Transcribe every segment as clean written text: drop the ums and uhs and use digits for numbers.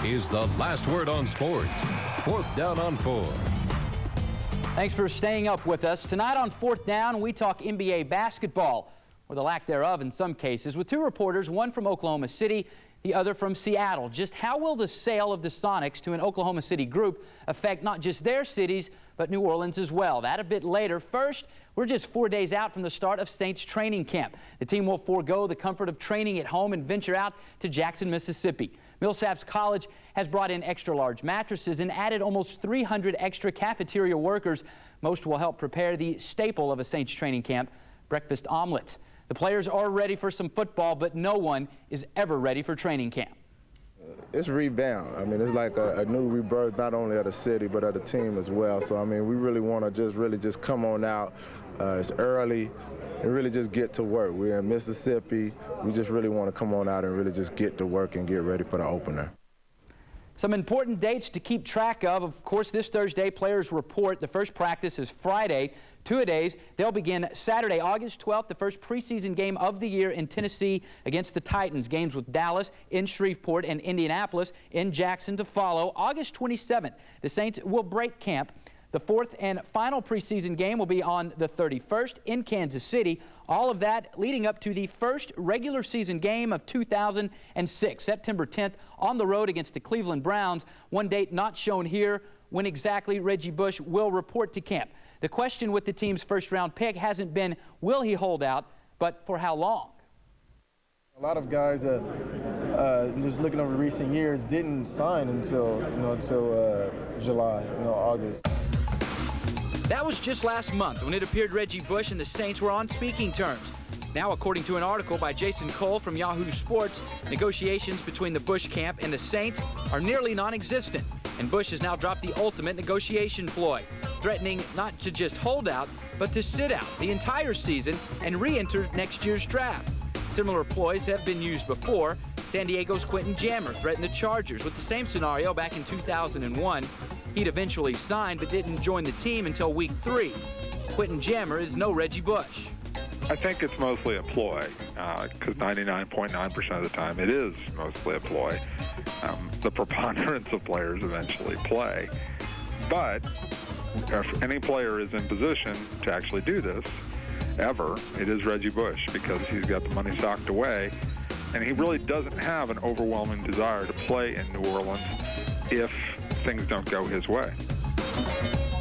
is the last word on sports. 4th down on 4. Thanks for staying up with us. Tonight on 4th Down, we talk NBA basketball, or the lack thereof in some cases, with two reporters, one from Oklahoma City, the other from Seattle. Just how will the sale of the Sonics to an Oklahoma City group affect not just their cities, but New Orleans as well? That a bit later. First, we're just 4 days out from the start of Saints training camp. The team will forego the comfort of training at home and venture out to Jackson, Mississippi. Millsaps College has brought in extra-large mattresses and added almost 300 extra cafeteria workers. Most will help prepare the staple of a Saints training camp, breakfast omelets. The players are ready for some football, but no one is ever ready for training camp. It's rebound. I mean, it's like a new rebirth, not only of the city, but of the team as well. So, I mean, we really want to just come on out. It's early and really just get to work. We're in Mississippi. We just really want to come on out and really just get to work and get ready for the opener. Some important dates to keep track of. Of course, this Thursday, players report. The first practice is Friday, 2-a-days. They'll begin Saturday, August 12th, the first preseason game of the year in Tennessee against the Titans. Games with Dallas, in Shreveport, and Indianapolis, in Jackson to follow. August 27th, the Saints will break camp. The fourth and final preseason game will be on the 31st in Kansas City. All of that leading up to the first regular season game of 2006, September 10th, on the road against the Cleveland Browns. One date not shown here when exactly Reggie Bush will report to camp. The question with the team's first-round pick hasn't been, will he hold out, but for how long? A lot of guys, just looking over recent years, didn't sign until July, August. That was just last month when it appeared Reggie Bush and the Saints were on speaking terms. Now, according to an article by Jason Cole from Yahoo Sports, negotiations between the Bush camp and the Saints are nearly non-existent, and Bush has now dropped the ultimate negotiation ploy, threatening not to just hold out, but to sit out the entire season and re-enter next year's draft. Similar ploys have been used before. San Diego's Quentin Jammer threatened the Chargers with the same scenario back in 2001. He'd eventually signed but didn't join the team until week 3. Quentin Jammer is no Reggie Bush. I think it's mostly a ploy, because 99.9% of the time it is mostly a ploy. The preponderance of players eventually play. But if any player is in position to actually do this, ever, it is Reggie Bush, because he's got the money socked away, and he really doesn't have an overwhelming desire to play in New Orleans if things don't go his way.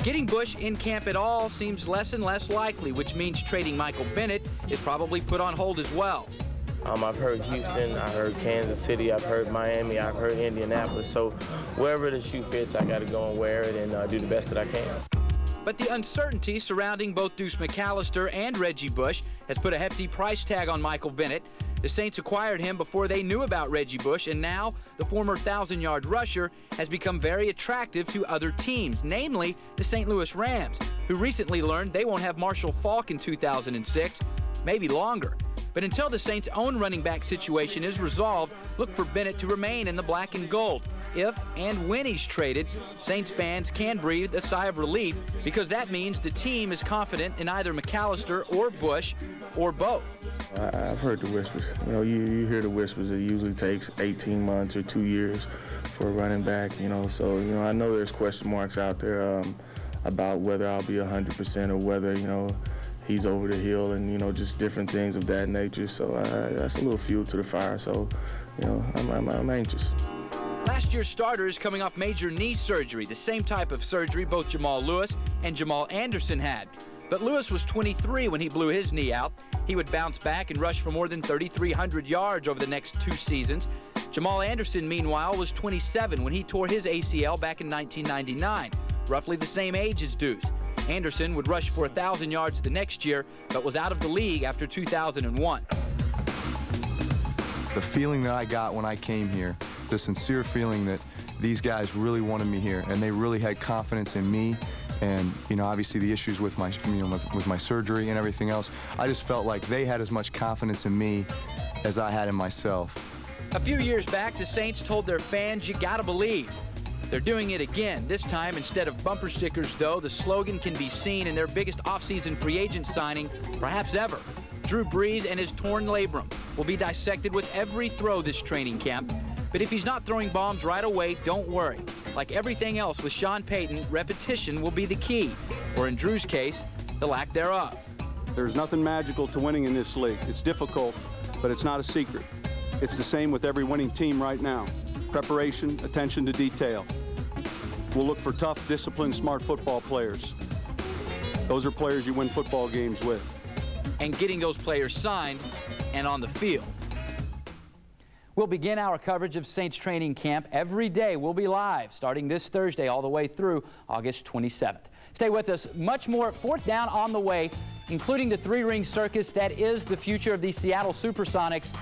Getting Bush in camp at all seems less and less likely, which means trading Michael Bennett is probably put on hold as well. I've heard Houston, I heard Kansas City, I've heard Miami, I've heard Indianapolis. So wherever the shoe fits, I got to go and wear it and do the best that I can. But the uncertainty surrounding both Deuce McAllister and Reggie Bush has put a hefty price tag on Michael Bennett. The Saints acquired him before they knew about Reggie Bush, and now the former 1,000-yard rusher has become very attractive to other teams, namely the St. Louis Rams, who recently learned they won't have Marshall Faulk in 2006, maybe longer. But until the Saints' own running back situation is resolved, look for Bennett to remain in the black and gold. If and when he's traded, Saints fans can breathe a sigh of relief, because that means the team is confident in either McAllister or Bush or both. I've heard the whispers. You hear the whispers. It usually takes 18 months or 2 years for a running back, So, I know there's question marks out there about whether I'll be 100% or whether, he's over the hill and, just different things of that nature. So that's a little fuel to the fire. So, I'm anxious. Last year's starter is coming off major knee surgery, the same type of surgery both Jamal Lewis and Jamal Anderson had. But Lewis was 23 when he blew his knee out. He would bounce back and rush for more than 3,300 yards over the next 2 seasons. Jamal Anderson, meanwhile, was 27 when he tore his ACL back in 1999, roughly the same age as Deuce. Anderson would rush for 1,000 yards the next year, but was out of the league after 2001. The feeling that I got when I came here, the sincere feeling that these guys really wanted me here, and they really had confidence in me. And, obviously the issues with my, with my surgery and everything else, I just felt like they had as much confidence in me as I had in myself. A few years back, the Saints told their fans, "You gotta believe." They're doing it again. This time, instead of bumper stickers, though, the slogan can be seen in their biggest offseason free agent signing, perhaps ever. Drew Brees and his torn labrum will be dissected with every throw this training camp. But if he's not throwing bombs right away, don't worry. Like everything else with Sean Payton, repetition will be the key, or in Drew's case, the lack thereof. There's nothing magical to winning in this league. It's difficult, but it's not a secret. It's the same with every winning team right now. Preparation, attention to detail. We'll look for tough, disciplined, smart football players. Those are players you win football games with. And getting those players signed and on the field. We'll begin our coverage of Saints training camp every day. We'll be live starting this Thursday all the way through August 27th. Stay with us. Much more Fourth Down on the way, including the three-ring circus that is the future of the Seattle Supersonics.